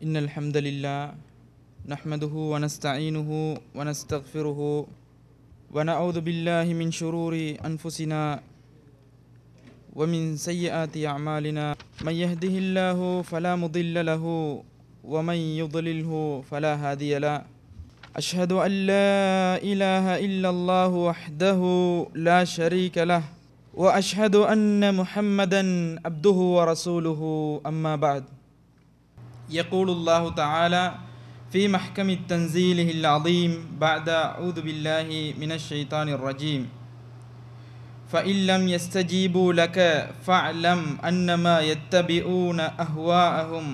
إن الحمد لله نحمده ونستعينه ونستغفره ونعوذ بالله من شرور أنفسنا ومن سيئات أعمالنا من يهده الله فلا مضل له ومن يضلله فلا هادي له أشهد أن لا إله إلا الله وحده لا شريك له وأشهد أن محمدا عبده ورسوله أما بعد يقول الله تعالى في محكم التنزيله العظيم بعد أعوذ بالله من الشيطان الرجيم فإن لم يستجيبوا لك فاعلم أنما يتبعون أهواءهم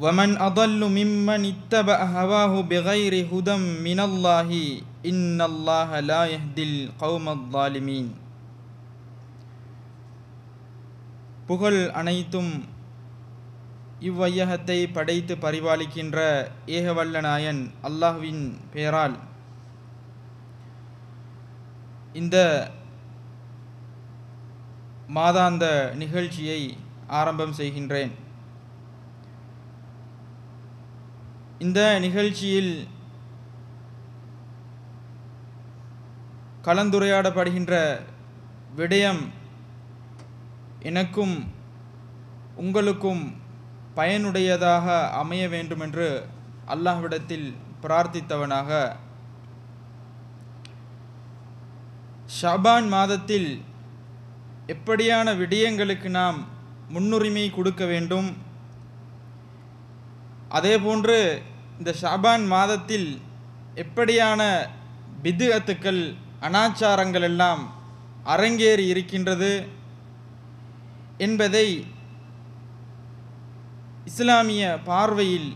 ومن أضل ممن اتبع هواه بغير هدى من الله إن الله لا يهدي القوم الظالمين. புகழ் அனைத்தும் இவ்வையகத்தை படைத்து பரிபாலிக்கின்ற ஏகவல்ல நாயன் அல்லாஹ்வின் பெயரால் இந்த மாதாந்த நிகழ்ச்சியை ஆரம்பம் செய்கின்றேன். இந்த நிகழ்ச்சியில் கலந்துரையாடப்படுகின்ற விடயம் எனக்கும் உங்களுக்கும் பயனுடையதாக அமைய வேண்டுமென்று அல்லாஹ்விடத்தில் பிரார்த்தித்தவனாக, ஷாபான் மாதத்தில் எப்படியான விடயங்களுக்கு நாம் முன்னுரிமை கொடுக்க வேண்டும், அதேபோன்று இந்த ஷாபான் மாதத்தில் எப்படியான பித்அத்துக்கள் அனாச்சாரங்கள் எல்லாம் அரங்கேறி இருக்கின்றது என்பதை இஸ்லாமிய பார்வையில்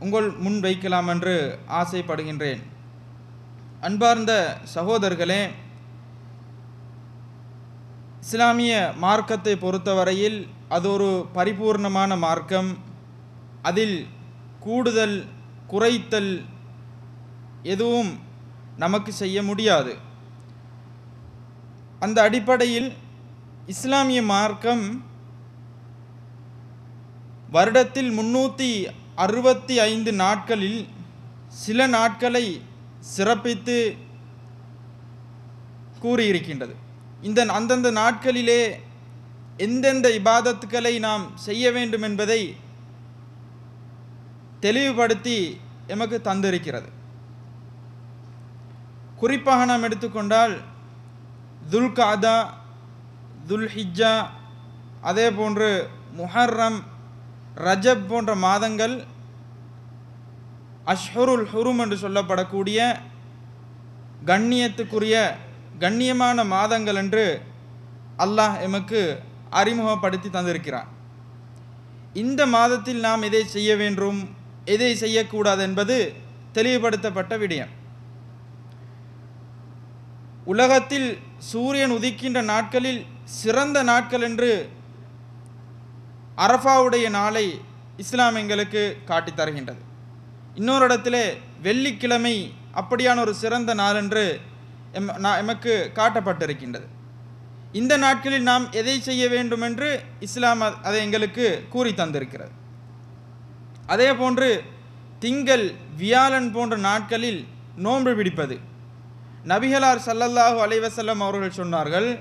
உங்கள் முன் வைக்கலாம் என்று ஆசைப்படுகின்றேன். அன்பார்ந்த சகோதரர்களே, இஸ்லாமிய மார்க்கத்தை பொறுத்தவரையில் அது ஒரு பரிபூர்ணமான மார்க்கம். அதில் கூடுதல் குறைத்தல் எதுவும் நமக்கு செய்ய முடியாது. அந்த அடிப்படையில் இஸ்லாமிய மார்க்கம் வருடத்தில் 365 நாட்களில் சில நாட்களை சிறப்பித்து கூறியிருக்கின்றது. அந்தந்த நாட்களிலே எந்தெந்த இபாதத்துக்களை நாம் செய்ய வேண்டும் என்பதை தெளிவுபடுத்தி எமக்கு தந்திருக்கிறது. குறிப்பாக நாம் எடுத்துக்கொண்டால் துல்காதா, துல்ஹிஜ்ஜா, அதே போன்று முஹர்ரம், ரஜப் போன்ற மாதங்கள் அஷ்ஹுருல் ஹுரும் என்று சொல்லப்படக்கூடிய கண்ணியத்துக்குரிய கண்ணியமான மாதங்கள் என்று அல்லாஹ் எமக்கு அறிமுகப்படுத்தி தந்திருக்கிறார். இந்த மாதத்தில் நாம் எதை செய்ய வேண்டும், எதை செய்யக்கூடாது என்பது தெளிவுபடுத்தப்பட்ட விடயம். உலகத்தில் சூரியன் உதிக்கின்ற நாட்களில் சிறந்த நாட்கள் என்று அரஃபாவுடைய நாளை இஸ்லாம் எங்களுக்கு காட்டித் தருகின்றது. இன்னொரு இடத்திலே வெள்ளிக்கிழமை அப்படியான ஒரு சிறந்த நாள் என்று எமக்கு காட்டப்பட்டிருக்கின்றது. இந்த நாட்களில் நாம் எதை செய்ய வேண்டும் என்று இஸ்லாம் அதை எங்களுக்கு கூறி தந்திருக்கிறது. அதே போன்று திங்கள், வியாழன் போன்ற நாட்களில் நோன்பு பிடிப்பது, நபிகளார் ஸல்லல்லாஹு அலைஹி வஸல்லம் அவர்கள் சொன்னார்கள்,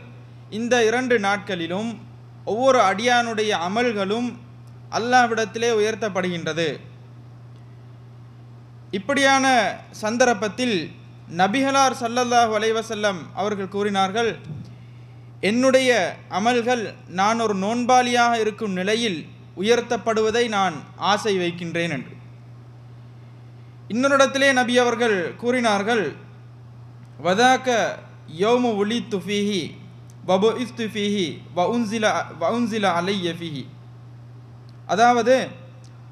இந்த 2 நாட்களிலும் ஒவ்வொரு அடியானுடைய அமல்களும் அல்லாஹ்விடத்திலே உயர்த்தப்படுகின்றது. இப்படியான சந்தர்ப்பத்தில் நபிகளார் ஸல்லல்லாஹு அலைஹி வஸல்லம் அவர்கள் கூறினார்கள், என்னுடைய அமல்கள் நான் ஒரு நோன்பாளியாக இருக்கும் நிலையில் உயர்த்தப்படுவதை நான் ஆசை வைக்கின்றேன் என்று. இன்னொரு இடத்திலே நபி அவர்கள் கூறினார்கள், வதாக்க யௌமு உலித்து ஃபீஹி வபுஇஸ்து ஃபீஹி வஉன்சில அலைய ஃபீஹி. அதாவது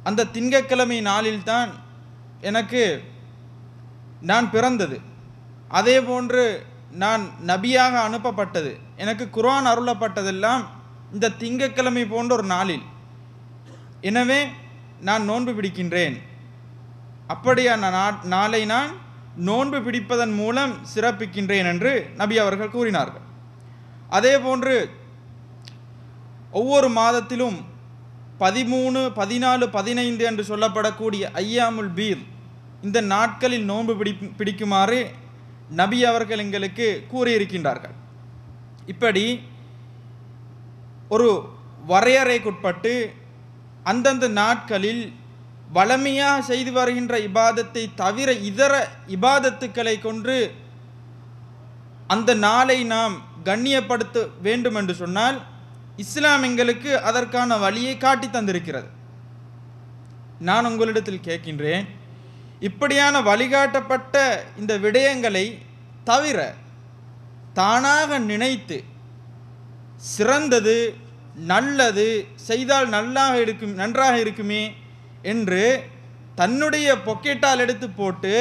அந்த திங்கட்கிழமை நாளில்தான் நான் பிறந்தது, அதே போன்று நான் நபியாக அனுப்பப்பட்டது, எனக்கு குர்ஆன் அருளப்பட்டதெல்லாம் இந்த திங்கட்கிழமை போன்ற ஒரு நாளில். எனவே நான் நோன்பு பிடிக்கின்றேன். அப்படியான நாளை நான் நோன்பு பிடிப்பதன் மூலம் சிறப்பிக்கின்றேன் என்று நபி அவர்கள் கூறினார்கள். அதே போன்று ஒவ்வொரு மாதத்திலும் 13, 14, 15 என்று சொல்லப்படக்கூடிய ஐயாமுல் பீர் இந்த நாட்களில் நோன்பு பிடிக்குமாறு நபி அவர்கள் எங்களுக்கு கூறியிருக்கின்றார்கள். இப்படி ஒரு வரையறைக்குட்பட்டு அந்தந்த நாட்களில் வளமையாக செய்து வருகின்ற இபாதத்தை தவிர இதர இபாதத்துக்களை கொண்டு அந்த நாளை நாம் கண்ணியப்படுத்த வேண்டும் என்று சொன்னால் இஸ்லாம் எங்களுக்கு அதற்கான வழியை காட்டி தந்திருக்கிறது. நான் உங்களிடத்தில் கேட்கின்றேன், இப்படியான வழிகாட்டப்பட்ட இந்த விடயங்களை தவிர தானாக நினைத்து சிறந்தது நல்லது செய்தால் நன்றாக இருக்குமே என்று தன்னுடைய பொக்கெட்டால் எடுத்து போட்டு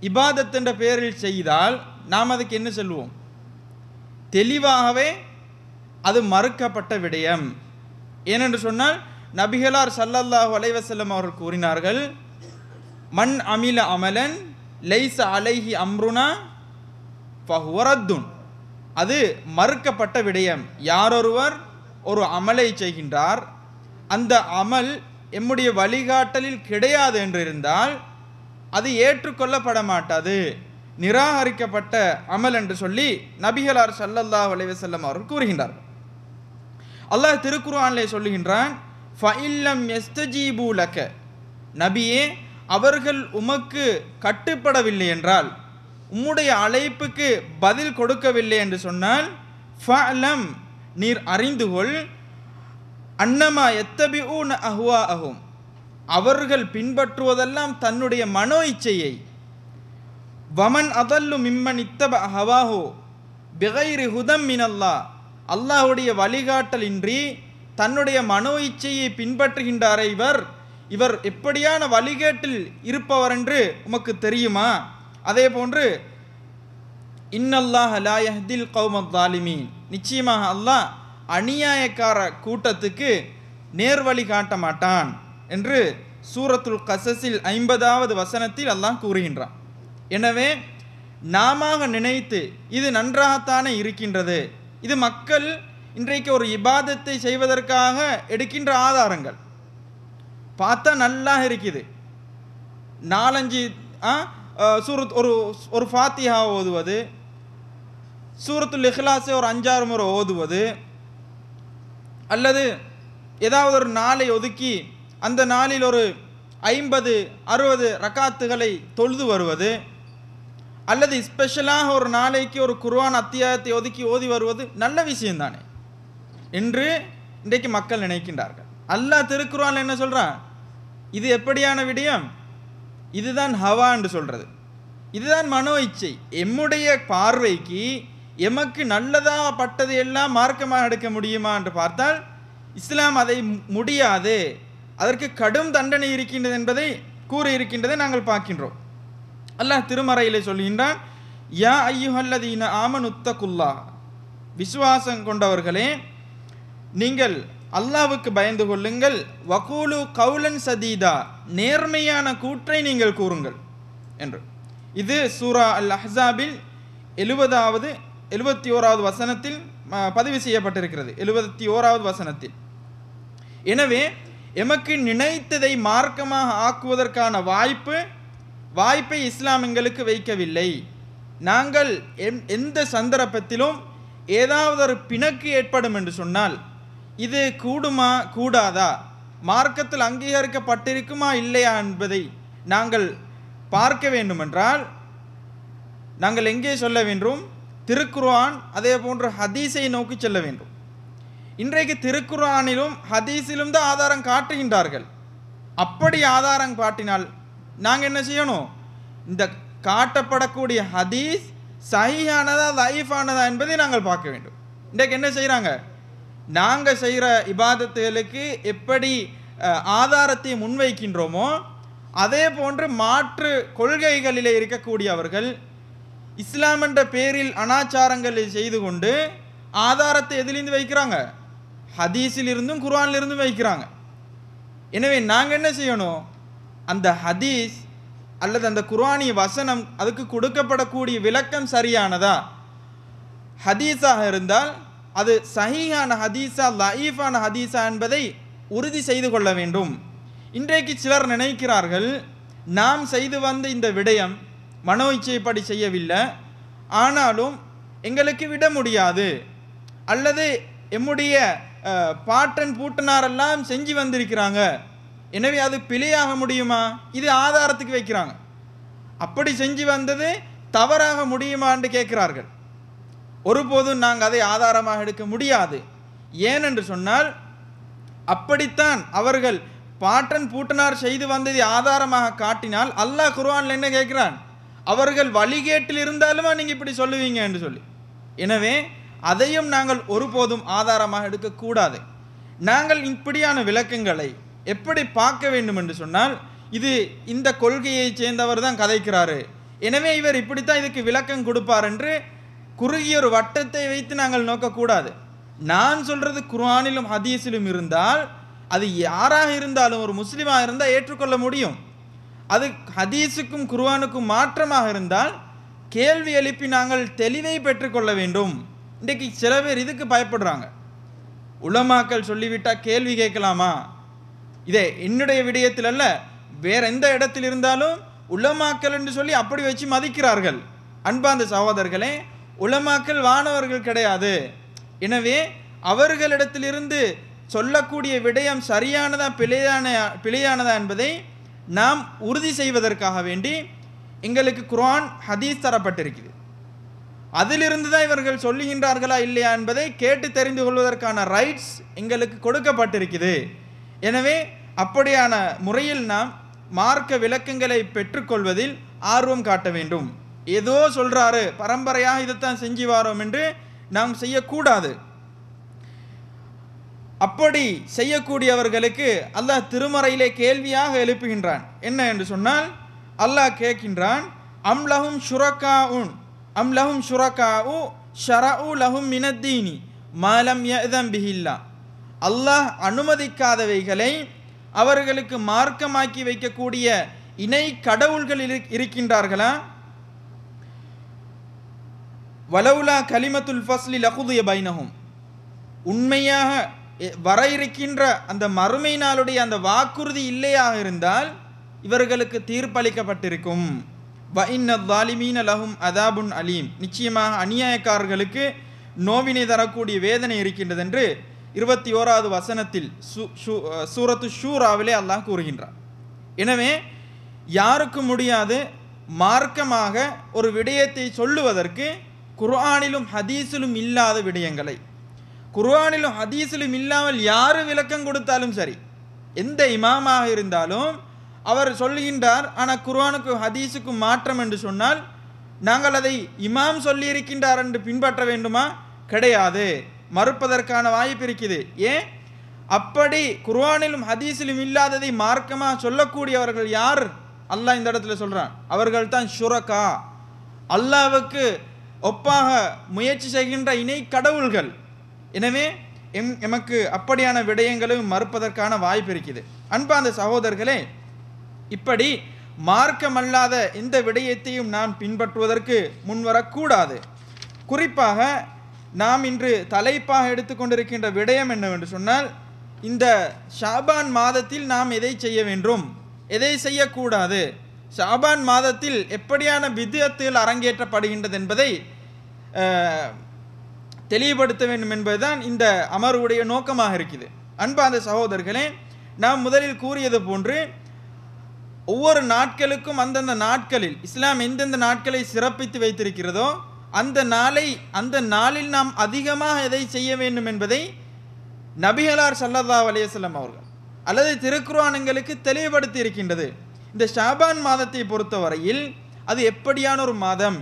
இபாதத் என்ற பெயரில் செய்தால் நாம் அதுக்கு என்ன சொல்லுவோம்? தெளிவாகவே அது மறுக்கப்பட்ட விடயம். ஏனென்று சொன்னால் நபிகளார் ஸல்லல்லாஹு அலைஹி வஸல்லம் அவர்கள் கூறினார்கள், மன் அமில அமலன் லைஸ அலைஹி அம்ருனா ஃபஹுவ ரத்துன். அது மறுக்கப்பட்ட விடயம். யாரொருவர் ஒரு அமலை செய்கின்றார், அந்த அமல் எம்முடைய வழிகாட்டலில் கிடையாது என்று இருந்தால் அது ஏற்றுக்கொள்ளப்பட மாட்டாது, நிராகரிக்கப்பட்ட அமல் என்று சொல்லி நபிகளார் ஸல்லல்லாஹு அலைஹி வஸல்லம் அவர்கள் கூறுகின்றார்கள். அல்லாஹ் திருக்குர்ஆனிலே சொல்லுகின்றான், ஃபஇல்லம் யஸ்தஜீபு லக, நபியே அவர்கள் உமக்கு கட்டுப்படவில்லை என்றால், உம்முடைய அழைப்புக்கு பதில் கொடுக்கவில்லை என்று சொன்னால், ஃபஅலம் நீர் அறிந்துகொள், அன்னமா யத்தபிஊன அஹ்வாஅஹும் அவர்கள் பின்பற்றுவதெல்லாம் தன்னுடைய மனோ இச்சையை, வமன் அதல்லு மிம்மன் இத்தப ஹவாஹு பிகைரி ஹுதம் மினல்லாஹ் அல்லாஹ்வுடைய வழிகாட்டலின்றி தன்னுடைய மனோ இச்சையை பின்பற்றுகின்றாரே இவர் எப்படியான வழிகேட்டில் இருப்பவர் என்று உமக்கு தெரியுமா? அதே போன்று இன்னல்லாஹ லா யஹ்தில் கௌமத் ஸாலிமீன், நிச்சயமாக அல்லாஹ் அநியாயக்கார கூட்டத்துக்கு நேர்வழி காட்ட மாட்டான் என்று சூரத்துல் கஸஸில் 50வது வசனத்தில் அல்லாஹ் கூறுகின்றான். எனவே நாம நினைத்து இது நன்றாகத்தானே இருக்கின்றது, இது மக்கள் இன்றைக்கு ஒரு இபாதத்தை செய்வதற்காக எடுக்கின்ற ஆதாரங்கள் பார்த்தா நல்லா இருக்குது, 4-5 சூரத் ஒரு ஃபாத்திஹா ஓதுவது, சூரத்துல் இஹ்லாஸை ஒரு 5-6 முறை ஓதுவது, அல்லது ஏதாவது ஒரு நாளை ஒதுக்கி அந்த நாளில் ஒரு 50-60 ரக்காத்துகளை தொழுது வருவது, அல்லது ஸ்பெஷலாக ஒரு நாளைக்கு ஒரு குர்ஆன் அத்தியாயத்தை ஒதுக்கி ஓதி வருவது நல்ல விஷயம்தானே என்று இன்றைக்கு மக்கள் நினைக்கின்றார்கள். அல்லாஹ் திருக்குர்ஆனில் என்ன சொல்றான்? இது எப்படியான விடயம்? இதுதான் ஹவா என்று சொல்றது, இதுதான் மனோ இச்சை. எம்முடைய பார்வைக்கு எமக்கு நல்லதாக பட்டது எல்லாம் மார்க்கமாக எடுக்க முடியுமா என்று பார்த்தால் இஸ்லாம் அதை முடியாது, அதற்கு கடும் தண்டனை இருக்கின்றது என்பதை கூறியிருக்கின்றதை நாங்கள் பார்க்கின்றோம். அல்லாஹ் திருமறையிலே சொல்கின்றான், யா ஐயுஹல்லதீன ஆமனுத்தகுல்லாஹ், விசுவாசம் கொண்டவர்களே நீங்கள் அல்லாஹ்வுக்கு பயந்து கொள்ளுங்கள், வகூலு கௌலன் சதீதா, நேர்மையான கூற்றை நீங்கள் கூறுங்கள் என்று. இது சூரா அல் அஹ்ஸாபில் 71வது வசனத்தில் பதிவு செய்யப்பட்டிருக்கிறது, 71வது வசனத்தில். எனவே எமக்கு நினைத்ததை மார்க்கமாக ஆக்குவதற்கான வாய்ப்பை இஸ்லாம் எங்களுக்கு வைக்கவில்லை. நாங்கள் எந்த சந்தர்ப்பத்திலும் ஏதாவது ஒரு பிணக்கு ஏற்படும் என்று சொன்னால் இது கூடுமா கூடாதா, மார்க்கத்தில் அங்கீகரிக்கப்பட்டிருக்குமா இல்லையா என்பதை நாங்கள் பார்க்க வேண்டுமென்றால் நாங்கள் எங்கே சொல்ல வேண்டும்? திருக்குர்ஆன் அதே போன்று ஹதீஸை நோக்கி செல்ல வேண்டும். இன்றைக்கு திருக்குர்ஆனிலும் ஹதீஸிலும் தான் ஆதாரம் காட்டுகின்றார்கள். அப்படி ஆதாரம் காட்டினால் நாங்கள் என்ன செய்யணும்? இந்த காட்டப்படக்கூடிய ஹதீஸ் சஹீஹானதா லைஃபானதா என்பதை நாங்கள் பார்க்க வேண்டும். இன்றைக்கு என்ன செய்கிறாங்க? நாங்கள் செய்கிற இபாதத்துகளுக்கு எப்படி ஆதாரத்தை முன்வைக்கின்றோமோ அதே போன்று மாற்று கொள்கைகளிலே இருக்கக்கூடியவர்கள் இஸ்லாம் என்ற பேரில் அனாச்சாரங்களை செய்து கொண்டு ஆதாரத்தை எதிலிருந்து வைக்கிறாங்க? ஹதீஸில் இருந்தும் குர்ஆனில் இருந்தும் வைக்கிறாங்க. எனவே நாங்கள் என்ன செய்யணும்? அந்த ஹதீஸ் அல்லது அந்த குர்ஆனிய வசனம் அதுக்கு கொடுக்கப்படக்கூடிய விளக்கம் சரியானதா? ஹதீஸாக இருந்தால் அது சஹீஹான ஹதீஸா லைஃபான ஹதீஸா என்பதை உறுதி செய்து கொள்ள வேண்டும். இன்றைக்கு சிலர் நினைக்கிறார்கள், நாம் செய்து வந்த இந்த விடயம் மனோ இச்சைப்படி செய்யவில்லை, ஆனாலும் எங்களுக்கு விட முடியாது, அல்லது எம்முடைய பாட்டன் பூட்டனாரெல்லாம் செஞ்சு வந்திருக்கிறாங்க, எனவே அது பிழையாக முடியுமா? இது ஆதாரத்துக்கு வைக்கிறாங்க. அப்படி செஞ்சு வந்தது தவறாக முடியுமான்னு கேட்கிறார்கள். ஒருபோதும் நாங்கள் அதை ஆதாரமாக எடுக்க முடியாது. ஏனென்று சொன்னால், அப்படித்தான் அவர்கள் பாட்டன் பூட்டனார் செய்து வந்ததை ஆதாரமாக காட்டினால் அல்லாஹ் குர்ஆனில் என்ன கேட்கிறான்? அவர்கள் வழிகேட்டில் இருந்தாலுமா நீங்க இப்படி சொல்லுவீங்க என்று சொல்லி. எனவே அதையும் நாங்கள் ஒருபோதும் ஆதாரமாக எடுக்கக்கூடாது. நாங்கள் இப்படியான விளக்கங்களை எப்படி பார்க்க வேண்டும் என்று சொன்னால், இது இந்த கொள்கையை சேர்ந்தவர் தான் கதைக்கிறாரு, எனவே இவர் இப்படித்தான் இதுக்கு விளக்கம் கொடுப்பார் என்று குறுகிய ஒரு வட்டத்தை வைத்து நாங்கள் நோக்கக்கூடாது. நான் சொல்றது குர்ஆனிலும் ஹதீஸிலும் இருந்தால் அது யாராக இருந்தாலும் ஒரு முஸ்லிமாக இருந்தால் ஏற்றுக்கொள்ள முடியும். அது ஹதீஸுக்கும் குர்ஆனுக்கும் மாற்றமாக இருந்தால் கேள்வி எழுப்பி நாங்கள் தெளிவை பெற்றுக்கொள்ள வேண்டும். இன்றைக்கு சில பேர் இதுக்கு பயப்படுறாங்க. உலமாக்கள் சொல்லிவிட்டால் கேள்வி கேட்கலாமா? இதே என்னுடைய விடயத்தில் அல்ல, வேற எந்த இடத்தில் இருந்தாலும் உலமாக்கள் என்று சொல்லி அப்படி வச்சு மதிக்கிறார்கள். அன்பார்ந்த சகோதரர்களே, உலமாக்கள் வானவர்கள் கிடையாது. எனவே அவர்களிடத்திலிருந்து சொல்லக்கூடிய விடயம் சரியானதா பிழையானதா என்பதை நாம் உறுதி செய்வதற்காக வேண்டி எங்களுக்கு குர்ஆன் ஹதீஸ் தரப்பட்டிருக்கிறது. அதிலிருந்து தான் இவர்கள் சொல்லுகின்றார்களா இல்லையா என்பதை கேட்டு தெரிந்து கொள்வதற்கான ரைட்ஸ் எங்களுக்கு கொடுக்கப்பட்டிருக்கிறது. எனவே அப்படியான முறையில் நாம் மார்க்க விளக்கங்களை பெற்றுக்கொள்வதில் ஆர்வம் காட்ட வேண்டும். ஏதோ சொல்றாரு, பரம்பரையாக இதைத்தான் செஞ்சு வாரோம் என்று நாம் செய்யக்கூடாது. அப்படி செய்யக்கூடியவர்களுக்கு அல்லாஹ் திருமறையிலே கேள்வியாக எழுப்புகின்றான். என்ன என்று சொன்னால், அல்லாஹ் கேட்கின்றான், அம்லஹும் ஷுரகாஉ ஷரஉ லஹும் மினத்தீனி மாலம் யஅதம் பிஹில்லா. அல்லாஹ் அனுமதிக்காதவைகளை அவர்களுக்கு மார்க்கமாக்கி வைக்கக்கூடிய இணை கடவுள்கள் இருக்கின்றார்களா? வலவுலா கலிமத்துல் ஃபஸ்லி லகுதிய பைனஹும். உண்மையாக வர இருக்கின்ற அந்த மறுமை நாளுடைய அந்த வாக்குறுதி இல்லையாக இருந்தால் இவர்களுக்கு தீர்ப்பளிக்கப்பட்டிருக்கும். வ இன்ன ஸாலிமீன லஹும் அதாபுன் அலீம். நிச்சயமாக அநியாயக்காரர்களுக்கு நோவினை தரக்கூடிய வேதனை இருக்கின்றது என்று 21வது வசனத்தில் சூரத்து ஷூராவிலே அல்லாஹ் கூறுகின்றார். எனவே யாருக்கும் முடியாது மார்க்கமாக ஒரு விடயத்தை சொல்லுவதற்கு குர்ஆனிலும் ஹதீஸிலும் இல்லாத விடயங்களை, குர்ஆனிலும் ஹதீஸிலும் இல்லாமல் யாரு விளக்கம் கொடுத்தாலும் சரி, எந்த இமாமாக இருந்தாலும் அவர் சொல்லுகின்றார், ஆனால் குர்ஆனுக்கும் ஹதீஸுக்கும் மாற்றம் என்று சொன்னால் நாங்கள் அதை இமாம் சொல்லி இருக்கின்றார் என்று பின்பற்ற வேண்டுமா? கிடையாது, மறுப்பதற்கான வாய்ப்பு இருக்குது. ஏன்? அப்படி குர்ஆனிலும் ஹதீஸிலும் இல்லாததை மார்க்கமாக சொல்லக்கூடியவர்கள் யார்? அல்லாஹ் இந்த இடத்துல சொல்றான், அவர்கள் தான் ஷுரகா, அல்லாஹ்வுக்கு ஒப்பாக முயற்சி செய்கின்ற இணை கடவுள்கள். எனவே எமக்கு அப்படியான விடயங்களும் மறுப்பதற்கான வாய்ப்பு இருக்குது. அன்பார்ந்த சகோதரர்களே, இப்படி மார்க்கமல்லாத எந்த விடயத்தையும் நாம் பின்பற்றுவதற்கு முன்வரக்கூடாது. குறிப்பாக நாம் இன்று தலைப்பாக எடுத்துக்கொண்டிருக்கின்ற விடயம் என்னவென்று சொன்னால், இந்த ஷாபான் மாதத்தில் நாம் எதை செய்ய வேண்டும், எதை செய்யக்கூடாது, ஷாபான் மாதத்தில் எப்படியான பித்அத்துகள் அரங்கேற்றப்படுகின்றது என்பதை தெளிவுபடுத்த வேண்டும் என்பதுதான் இந்த அமர்வுடைய நோக்கமாக இருக்குது. அன்பார்ந்த சகோதரர்களே, நாம் முதலில் கூறியது போன்று ஒவ்வொரு நாட்களுக்கும் அந்தந்த நாட்களில் இஸ்லாம் எந்தெந்த நாட்களை சிறப்பித்து வைத்திருக்கிறதோ அந்த நாளில் நாம் அதிகமாக எதை செய்ய வேண்டும் என்பதை நபிகளார் ஸல்லல்லாஹு அலைஹி வஸல்லம் அவர்கள் அல்லது திருக்குர்ஆன் எங்களுக்கு தெளிவுபடுத்தி இருக்கின்றது. இந்த ஷாபான் மாதத்தை பொறுத்தவரையில் அது எப்படியான ஒரு மாதம்,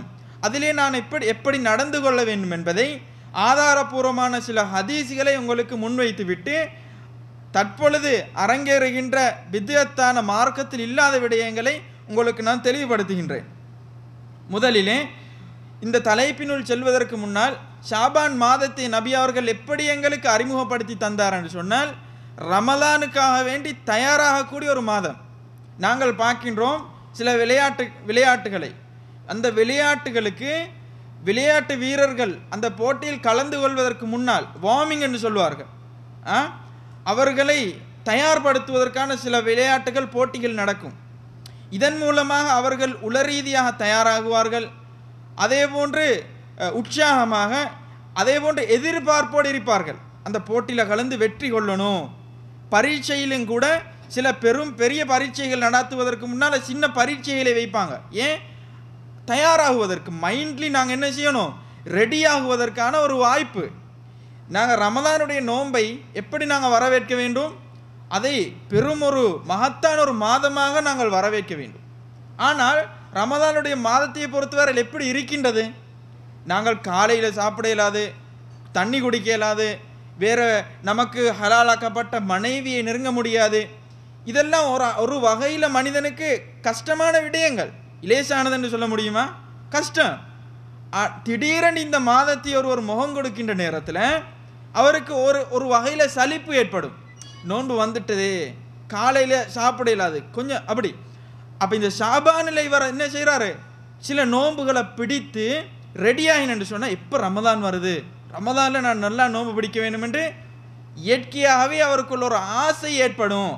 அதிலே நான் எப்படி நடந்து கொள்ள வேண்டும் என்பதை ஆதாரபூர்வமான சில ஹதீஸ்களை உங்களுக்கு முன்வைத்துவிட்டு தற்பொழுது அரங்கேறுகின்ற பித்அத்தான மார்க்கத்தில் இல்லாத விடயங்களை உங்களுக்கு நான் தெளிவுபடுத்துகின்றேன். முதலிலே இந்த தலைப்பினுள் செல்வதற்கு முன்னால் ஷாபான் மாதத்தை நபி அவர்கள் எப்படி எங்களுக்கு அறிமுகப்படுத்தி தந்தார் என்று சொன்னால், ரமலானுக்காக வேண்டி தயாராகக்கூடிய ஒரு மாதம். நாங்கள் பார்க்கின்றோம் சில விளையாட்டுகளை, அந்த விளையாட்டுகளுக்கு விளையாட்டு வீரர்கள் அந்த போட்டியில் கலந்து கொள்வதற்கு முன்னால் வார்மிங் என்று சொல்வார்கள். அவர்களை தயார்படுத்துவதற்கான சில விளையாட்டுகள் போட்டிகள் நடக்கும். இதன் மூலமாக அவர்கள் உளரீதியாக தயாராகுவார்கள். அதே போன்று உற்சாகமாக, அதே போன்று எதிர்பார்ப்போடு இருப்பார்கள். அந்த போட்டியில் கலந்து வெற்றி கொள்ளணும். பரீட்சையிலும் கூட சில பெரிய பரீட்சைகள் நடத்துவதற்கு முன்னால் சின்ன பரீட்சைகளை வைப்பாங்க. ஏன்? தயாராகுவதற்கு, மைண்ட்லி நாங்கள் என்ன செய்யணும், ரெடி ஆகுவதற்கான ஒரு வாய்ப்பு. நாங்கள் ரமலானுடைய நோன்பை எப்படி நாங்கள் வரவேற்க வேண்டும்? அதை பெரும் ஒரு மகத்தான ஒரு மாதமாக நாங்கள் வரவேற்க வேண்டும். ஆனால் ரமலானுடைய மாதத்தை பொறுத்தவரை எப்படி இருக்கின்றது? நாங்கள் காலையில் சாப்பிட இயலாது, தண்ணி குடிக்க இயலாது, வேறு நமக்கு ஹலாலாக்கப்பட்ட மனைவியை நெருங்க முடியாது. இதெல்லாம் ஒரு வகையில் மனிதனுக்கு கஷ்டமான விடயங்கள். இலேசானது என்று சொல்ல முடியுமா? கஷ்டம். திடீரென்று இந்த மாதத்தை ஒரு முகம் கொடுக்கின்ற நேரத்தில் அவருக்கு ஒரு வகையில் சலிப்பு ஏற்படும். நோன்பு வந்துட்டது, காலையில் சாப்பிட இயலாது, கொஞ்சம் அப்படி. அப்போ இந்த ஷாபானில் இவர் என்ன செய்கிறாரு? சில நோன்புகளை பிடித்து ரெடியாகினு சொன்னால், எப்போ ரமதான் வருது, ரமதானில் நான் நல்லா நோன்பு பிடிக்க வேண்டும் என்று இயற்கையாகவே அவருக்குள்ள ஒரு ஆசை ஏற்படும்.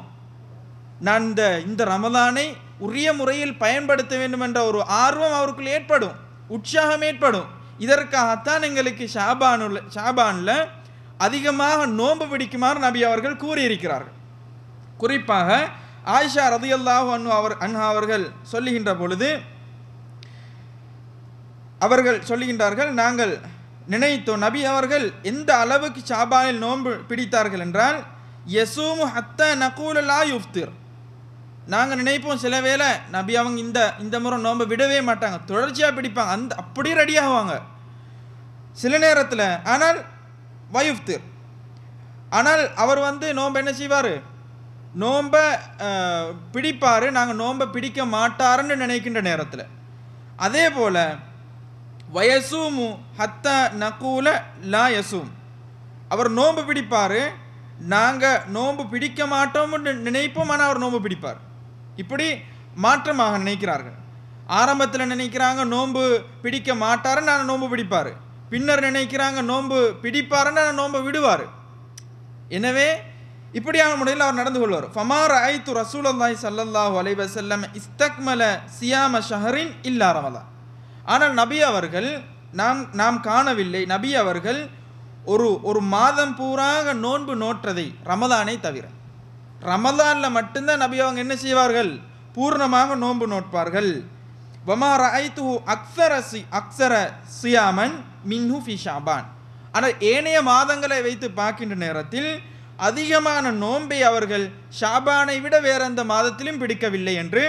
நான் இந்த ரமதானை உரிய முறையில் பயன்படுத்த வேண்டும் என்ற ஒரு ஆர்வம் அவருக்குள் ஏற்படும், உற்சாகம் ஏற்படும். இதற்காகத்தான் எங்களுக்கு ஷாபானில் அதிகமாக நோன்பு பிடிக்குமாறு நபி அவர்கள் கூறியிருக்கிறார்கள். குறிப்பாக ஆயிஷா ரலியல்லாஹு அன்ஹா அவர்கள் சொல்லுகின்ற பொழுது அவர்கள் சொல்லுகின்றார்கள், நாங்கள் நினைத்தோம் நபி அவர்கள் எந்த அளவுக்கு ஷாபானில் நோன்பு பிடித்தார்கள் என்றால், யசூமு ஹத்தா நகூல லா யுஃப்திர். நாங்கள் நினைப்போம் சில வேளை நபி அவங்க இந்த முறை நோன்பை விடவே மாட்டாங்க, தொடர்ச்சியாக பிடிப்பாங்க, அப்படியே ரெடி ஆகுவாங்க சில நேரத்தில். ஆனால் வயுஃப்திர், ஆனால் அவர் நோன்பை என்ன செய்வார்? நோன்பை பிடிப்பார், நாங்கள் நோன்பை பிடிக்க மாட்டாருன்னு நினைக்கின்ற நேரத்தில். அதே போல் வயசூமு ஹத்த நகூல லா யசூம், அவர் நோன்பு பிடிப்பார், நாங்கள் நோன்பு பிடிக்க மாட்டோம்னு நினைப்போம், ஆனால் அவர் நோன்பு பிடிப்பார். இப்படி மாற்றமாக நினைக்கிறார்கள். ஆரம்பத்தில் நினைக்கிறாங்க நோன்பு பிடிக்க மாட்டாருன்னு நான் நோன்பு பிடிப்பார், பின்னர் நினைக்கிறாங்க நோன்பு பிடிப்பாருன்னு நான் நோன்பு விடுவார். எனவே இப்படியான முறையில் அவர் நடந்து கொள்வார். ஃபமார் ஐத்து ரசூலுல்லாஹி ஸல்லல்லாஹு அலைஹி வஸல்லம் இஸ்தக்மல சியாம ஷஹரின் இல்லா ரமலான். ஆனால் நபி அவர்கள் நாம் காணவில்லை நபி அவர்கள் ஒரு மாதம் பூராக நோன்பு நோற்றதை, ரமலானை தவிர. ரமலானில் மட்டும்தான் நபி அவங்க என்ன செய்வார்கள்? பூர்ணமாக நோன்பு நோட்பார்கள். வமா ரஐத்துஹு அக்ஸர சியாமன் மின்ஹு ஃபி ஷாபான். ஆனால் ஏனைய மாதங்களை வைத்து பார்க்கின்ற நேரத்தில் அதிகமான நோன்பை அவர்கள் ஷாபானை விட வேற எந்த மாதத்திலும் பிடிக்கவில்லை என்று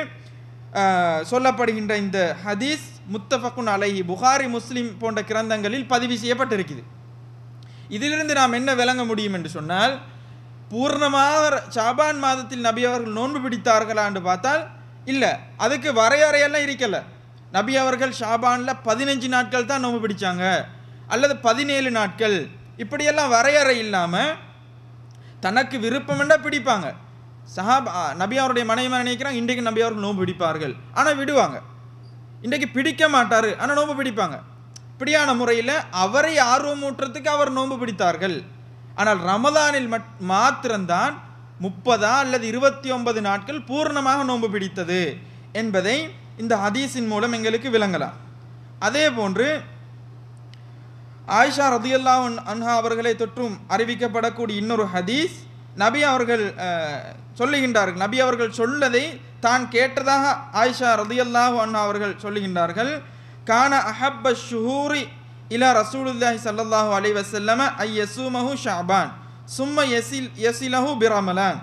சொல்லப்படுகின்ற இந்த ஹதீஸ் முத்தஃபக்குன் அலைஹி, புகாரி முஸ்லிம் போன்ற கிரந்தங்களில் பதிவு செய்யப்பட்டிருக்குது. இதிலிருந்து நாம் என்ன விளங்க முடியும் என்று சொன்னால், பூர்ணமாக ஷாபான் மாதத்தில் நபி அவர்கள் நோன்பு பிடித்தார்களா என்று பார்த்தால் இல்லை, அதுக்கு வரையறையெல்லாம் இருக்கல. நபி அவர்கள் ஷாபானில் 15 நாட்கள் தான் நோன்பு பிடிச்சாங்க, அல்லது 17 நாட்கள், இப்படியெல்லாம் வரையறை இல்லாமல் தனக்கு விருப்பமெண்டா பிடிப்பாங்க. நபி அவருடைய மனைவி நினைக்கிறாங்க இன்றைக்கு நபி அவர்கள் நோன்பு பிடிப்பார்கள், ஆனால் விடுவாங்க. இன்றைக்கு பிடிக்க மாட்டார், ஆனால் நோன்பு பிடிப்பாங்க. இப்படியான முறையில் அவரை ஆர்வமூட்டுறதுக்கு அவர் நோன்பு பிடித்தார்கள். ஆனால் ரமதானில் மாத்திரம்தான் 30 அல்லது 29 நாட்கள் பூர்ணமாக நோன்பு பிடித்தது என்பதை இந்த ஹதீஸின் மூலம் எங்களுக்கு விளங்கலாம். அதே போன்று ஆயிஷா ரலியல்லாஹு அன்ஹா அவர்களை தொற்றும் அறிவிக்கப்படக்கூடிய இன்னொரு ஹதீஸ், நபி அவர்கள் சொல்லுகின்றார்கள், நபி அவர்கள் சொல்லதை தான் கேட்டதாக ஆயிஷா ரலியல்லாஹு அன்ஹா அவர்கள் சொல்லுகின்றார்கள், கான அஹப்ப ஷுஹூரி இலா ரசூலுல்லாஹி ஸல்லல்லாஹு அலைஹி வஸல்லம் ஐயஸூமஹு ஷஅபான் சும்ம யஸிலஹு பிரமலான்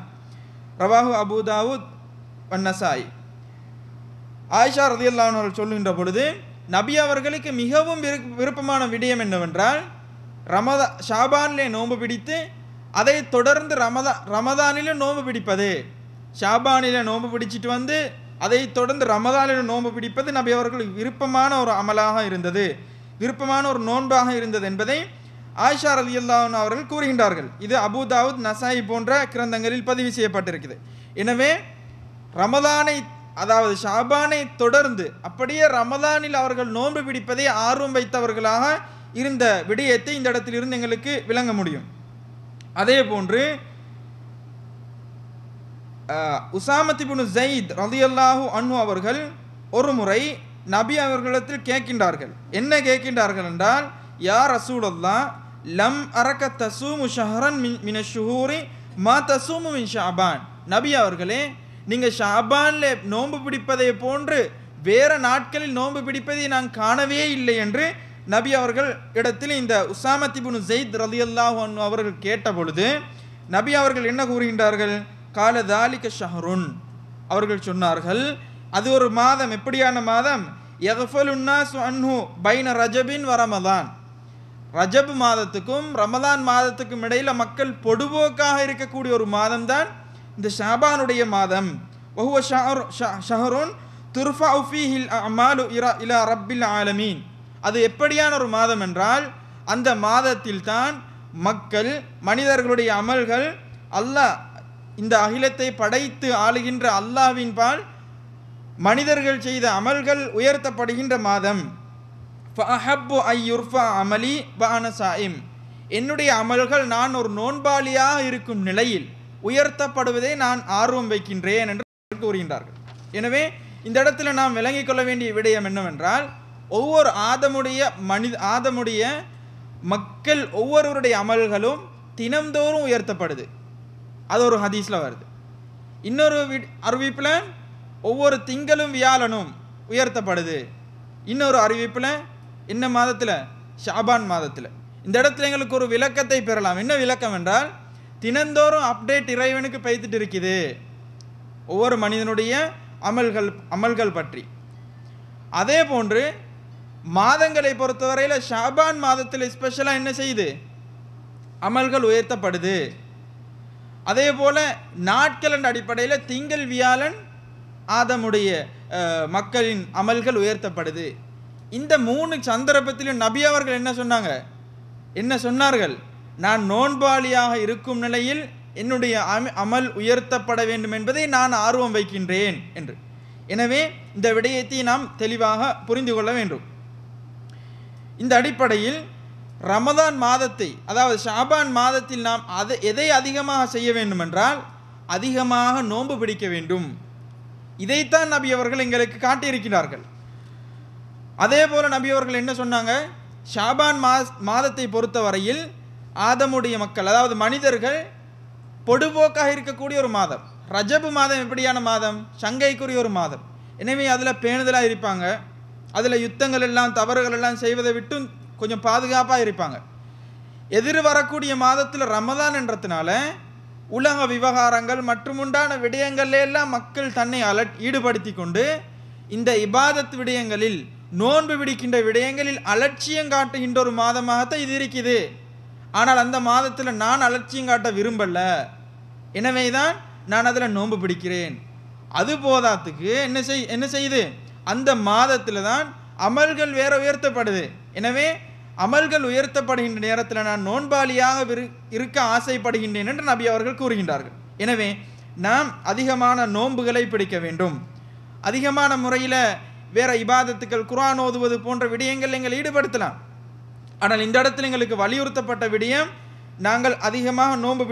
ரவாஹு அபூ தாவூத் வன்னசாயி. ஆயிஷா ரலியல்லாஹு அன்ஹா அவர்கள் சொல்லுகின்ற பொழுது, நபி அவர்களுக்கு மிகவும் விருப்பமான விடயம் என்னவென்றால் ஷாபானிலே நோன்பு பிடித்து அதை தொடர்ந்து ரமதானிலே நோன்பு பிடிப்பது. ஷாபானிலே நோன்பு பிடிச்சிட்டு அதை தொடர்ந்து ரமதானில் நோன்பு பிடிப்பது நபி அவர்களுக்கு விருப்பமான ஒரு அமலாக இருந்தது, விருப்பமான ஒரு நோன்பாக இருந்தது என்பதை ஆயிஷா ரலியல்லாஹு அன்ஹா அவர்கள் கூறுகின்றார்கள். இது அபூ தாவூத், நசாயி போன்ற கிரந்தங்களில் பதிவு செய்யப்பட்டிருக்குது. எனவே ரமதானை, அதாவது ஷாபானை தொடர்ந்து அப்படியே ரமதானில் அவர்கள் நோன்பு பிடிப்பதை ஆர்வம் வைத்தவர்களாக இருந்த விடயத்தை இந்த இடத்திலிருந்து எங்களுக்கு விளங்க முடியும். அதே போன்று உசாமத் இப்னு ஸைத் ரலியல்லாஹு அன்ஹு அவர்கள் ஒரு முறை நபி அவர்களிடத்தில் கேட்கின்றார்கள். என்ன கேட்கின்றார்கள் என்றால், யா ரசூலல்லாஹ் லம் அரக தசூமு ஷஹரன் மின ஷுஹூரி மா தசூமு மின் ஷஅபான். நபி அவர்களே, நீங்கள் ஷஅபான்ல நோன்பு பிடிப்பதை போன்று வேற நாட்களில் நோன்பு பிடிப்பதை நான் காணவே இல்லை என்று நபி அவர்கள் இடத்தில் இந்த உசாமத் இப்னு ஸைத் ரலியல்லாஹு அன்ஹு அவர்கள் கேட்ட பொழுது நபி அவர்கள் என்ன கூறுகின்றார்கள்? கால தாலிக ஷஹருன். அவர்கள் சொன்னார்கள், அது ஒரு மாதம். எப்படியான மாதம்? யக்ஃபலுன் நாஸு அன்ஹு பைன ரஜபின் வ ரமதான். ரஜப் மாதத்துக்கும் ரமதான் மாதத்துக்கும் இடையில மக்கள் பொடுபோக்காக இருக்கக்கூடிய ஒரு மாதம் தான் இந்த ஷாபானுடைய மாதம். வஹுவ ஷஹருன் துர்ஃபஉ ஃபீஹில் அமாலு இலா ரப்பில் ஆலமீன். அது எப்படியான ஒரு மாதம் என்றால், அந்த மாதத்தில் தான் மக்கள் மனிதர்களுடைய அமல்கள் அல்லாஹ் இந்த அகிலத்தை படைத்து ஆளுகின்ற அல்லாஹ்வின் பால் மனிதர்கள் செய்த அமல்கள் உயர்த்தப்படுகின்ற மாதம். ஃபஅஹப்பு ஐயுர்ஃபா அமலி வஅன ஸாயிம். என்னுடைய அமல்கள் நான் ஒரு நோன்பாளியாக இருக்கும் நிலையில் உயர்த்தப்படுவதை நான் ஆர்வம் வைக்கின்றேன் என்று கூறுகின்றார்கள். எனவே இந்த இடத்துல நாம் விளங்கிக் கொள்ள வேண்டிய விடயம் என்னவென்றால், ஒவ்வொரு ஆதமுடைய மக்கள் ஒவ்வொருவருடைய அமல்களும் தினம்தோறும் உயர்த்தப்படுது. அது ஒரு ஹதீஸில் வருது. இன்னொரு அறிவிப்பில் ஒவ்வொரு திங்களும் வியாழனும் உயர்த்தப்படுது. இன்னொரு அறிவிப்பில் என்ன மாதத்தில்? ஷாபான் மாதத்தில். இந்த இடத்துல எங்களுக்கு ஒரு விளக்கத்தை பெறலாம். என்ன விளக்கம் என்றால், தினந்தோறும் அப்டேட் இறைவனுக்கு பெய்துட்டு இருக்குது ஒவ்வொரு மனிதனுடைய அமல்கள் பற்றி. அதே போன்று மாதங்களை பொறுத்தவரையில் ஷாபான் மாதத்தில் ஸ்பெஷலாக என்ன செய்யுது? அமல்கள் உயர்த்தப்படுது. அதே போல நாட்கள் என்ற அடிப்படையில் திங்கள் வியாழன் ஆதமுடைய மக்களின் அமல்கள் உயர்த்தப்படுது. இந்த 3 சந்தர்ப்பத்திலும் நபி அவர்கள் என்ன சொன்னார்கள்? நான் நோன்பாளியாக இருக்கும் நிலையில் என்னுடைய அமல் உயர்த்தப்பட வேண்டும் என்பதை நான் ஆர்வம் வைக்கின்றேன் என்று. எனவே இந்த விடயத்தை நாம் தெளிவாக புரிந்து கொள்ள வேண்டும். இந்த அடிப்படையில் ரமதான் மாதத்தை, அதாவது ஷாபான் மாதத்தில் நாம் எதை அதிகமாக செய்ய வேண்டும் என்றால், அதிகமாக நோன்பு பிடிக்க வேண்டும். இதைத்தான் நபி அவர்கள் எங்களுக்கு காட்டியிருக்கிறார்கள். அதே போல நபி அவர்கள் என்ன சொன்னாங்க? ஷாபான் மாதத்தை பொறுத்தவரையில் ஆதமுடைய மக்கள், அதாவது மனிதர்கள் பொடுபோக்காக இருக்கக்கூடிய ஒரு மாதம். ரஜபு மாதம் எப்படியான மாதம்? சங்கைக்குரிய ஒரு மாதம். எனவே அதில் பேணுதலாக இருப்பாங்க. அதில் யுத்தங்கள் எல்லாம் தவறுகள் எல்லாம் செய்வதை விட்டு கொஞ்சம் பாதுகாப்பாக இருப்பாங்க. எதிர் வரக்கூடிய மாதத்தில் ரமதான் என்றதுனால உலக விவகாரங்கள் மற்றும் உண்டான விடயங்கள்ல எல்லாம் மக்கள் தன்னை ஈடுபடுத்தி கொண்டு இந்த இபாதத் விடயங்களில், நோன்பு பிடிக்கின்ற விடயங்களில் அலட்சியம் காட்டுகின்ற ஒரு மாதமாகத்தான் இது இருக்குது. ஆனால் அந்த மாதத்தில் நான் அலட்சியம் காட்ட விரும்பல, எனவே தான் நான் அதில் நோன்பு பிடிக்கிறேன். அது போதாத்துக்கு என்ன செய்யுது? அந்த மாதத்தில் தான் அமல்கள் வேற உயர்த்தப்படுது. எனவே அமல்கள் உயர்த்தப்படுகின்ற நேரத்தில் நான் நோன்பாளியாக இருக்க ஆசைப்படுகின்றேன் என்று நபி அவர்கள் கூறுகின்றார்கள். எனவே நாம் அதிகமான நோன்புகளை பிடிக்க வேண்டும். அதிகமான முறையில் வேற இபாதத்துக்கள், குர்ஆன் ஓதுவது போன்ற விடயங்கள் எங்களை ஈடுபடுத்தலாம். ஆனால் இந்த இடத்தில் எங்களுக்கு வலியுறுத்தப்பட்ட விடயம் நாங்கள் அதிகமாக நோன்பு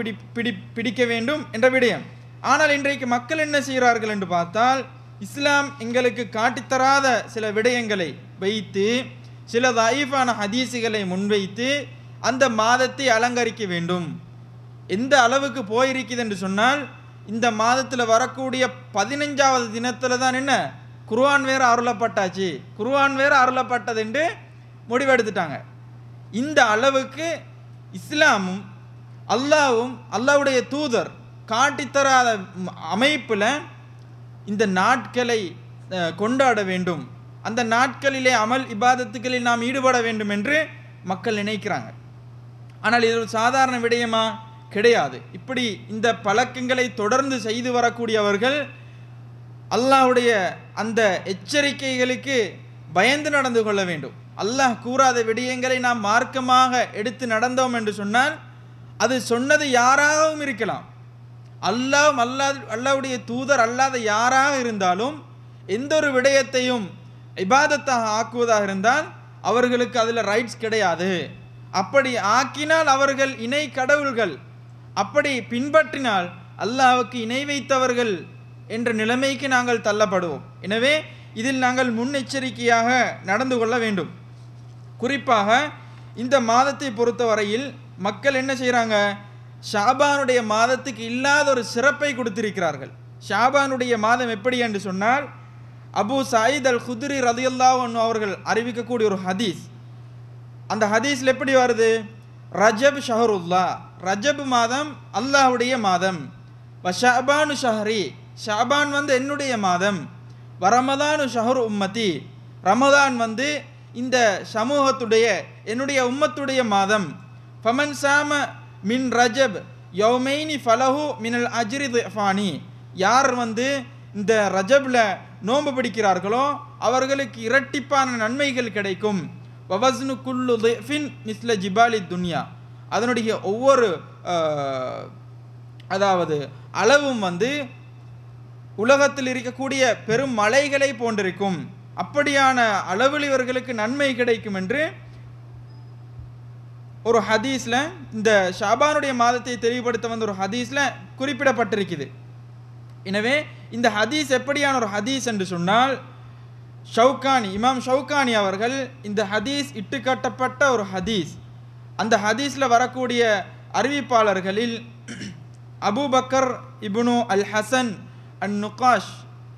பிடிக்க வேண்டும் என்ற விடயம். ஆனால் இன்றைக்கு மக்கள் என்ன செய்கிறார்கள் என்று பார்த்தால், இஸ்லாம் எங்களுக்கு காட்டித்தராத சில விடயங்களை வைத்து, சில தஈஃபான ஹதீஸுகளை முன்வைத்து அந்த மாதத்தை அலங்கரிக்க வேண்டும். எந்த அளவுக்கு போயிருக்குது என்று சொன்னால், இந்த மாதத்தில் வரக்கூடிய 15வது தினத்தில் தான் என்ன குர்ஆன் வேற அருளப்பட்டாச்சு, குர்ஆன் வேற அருளப்பட்டது என்று முடிவெடுத்துட்டாங்க. இந்த அளவுக்கு இஸ்லாமும் அல்லாஹ்வும் அல்லாஹ்வுடைய தூதர் காட்டித்தராத அமைப்பில் இந்த நாட்களை கொண்டாட வேண்டும், அந்த நாட்களிலே அமல் இபாதத்துக்களில் நாம் ஈடுபட வேண்டும் என்று மக்கள் நினைக்கிறாங்க. ஆனால் இது ஒரு சாதாரண விடயமா? கிடையாது. இப்படி இந்த பழக்கங்களை தொடர்ந்து செய்து வரக்கூடியவர்கள் அல்லாஹ்வுடைய அந்த எச்சரிக்கைகளுக்கு பயந்து நடந்து கொள்ள வேண்டும். அல்லாஹ் கூறாத விடயங்களை நாம் மார்க்கமாக எடுத்து நடந்தோம் என்று சொன்னால், அது சொன்னது யாராகவும் இருக்கலாம், அல்லாஹ்வுடைய தூதர் அல்லாத யாராக இருந்தாலும் எந்த ஒரு விடயத்தையும் இபாதத்தாக ஆக்குவதாக இருந்தால் அவர்களுக்கு அதில் ரைட்ஸ் கிடையாது. அப்படி ஆக்கினால் அவர்கள் இணை கடவுள்கள், அப்படி பின்பற்றினால் அல்லாஹ்வுக்கு இணை வைத்தவர்கள் என்ற நிலைமைக்கு நாங்கள் தள்ளப்படுவோம். எனவே இதில் நாங்கள் முன்னெச்சரிக்கையாக நடந்து கொள்ள வேண்டும். குறிப்பாக இந்த மாதத்தை பொறுத்தவரையில் மக்கள் என்ன செய்கிறாங்க, ஷாபானுடைய மாதத்துக்கு இல்லாத ஒரு சிறப்பை கொடுத்திருக்கிறார்கள். ஷாபானுடைய மாதம் எப்படி என்று சொன்னால், அபு சயீத் அல் குத்ரி ரலியல்லாஹு அன்ஹு அவர்கள் அறிவிக்கக்கூடிய ஒரு ஹதீஸ். அந்த ஹதீஸில் எப்படி வருது, ரஜப் ஷஹருல்லா, ரஜப் மாதம் அல்லாஹ்வுடைய மாதம், வ ஷஅபானு ஷஹரி, ஷஅபான் வந்து என்னுடைய மாதம், வ ரமதானு ஷஹரு உம்மதி, ரமதான் வந்து இந்த சமூகத்துடைய என்னுடைய உம்மத்துடைய மாதம், ஃபமன் சாம மின் ரஜப் யௌமைனி ஃபலஹு மினல் அஜ்ரி திஃபானி, யார் வந்து இந்த ரஜப்ல நோன்பு பிடிக்கிறார்களோ அவர்களுக்கு இரட்டிப்பான நன்மைகள் கிடைக்கும். வவஸ்னு குல்லு திஃபின் மிஸ்ல ஜிபாலி துன்யா, அதனுடைய ஒவ்வொரு அதாவது அளவும் வந்து உலகத்தில் இருக்கக்கூடிய பெரும் மலைகளை போன்றிருக்கும். அப்படியான அளவில் இவர்களுக்கு நன்மை கிடைக்கும் என்று ஒரு ஹதீஸில், இந்த ஷாபானுடைய மாதத்தை தெளிவுபடுத்த வந்த ஒரு ஹதீஸில் குறிப்பிடப்பட்டிருக்குது. எனவே இந்த ஹதீஸ் எப்படியான ஒரு ஹதீஸ் என்று சொன்னால், ஷவுகானி, இமாம் ஷவுகானி அவர்கள் இந்த ஹதீஸ் இட்டுக்கட்டப்பட்ட ஒரு ஹதீஸ். அந்த ஹதீஸில் வரக்கூடிய அறிவிப்பாளர்களில் அபூபக்கர் இப்னு அல் ஹசன் அன் நுகாஷ்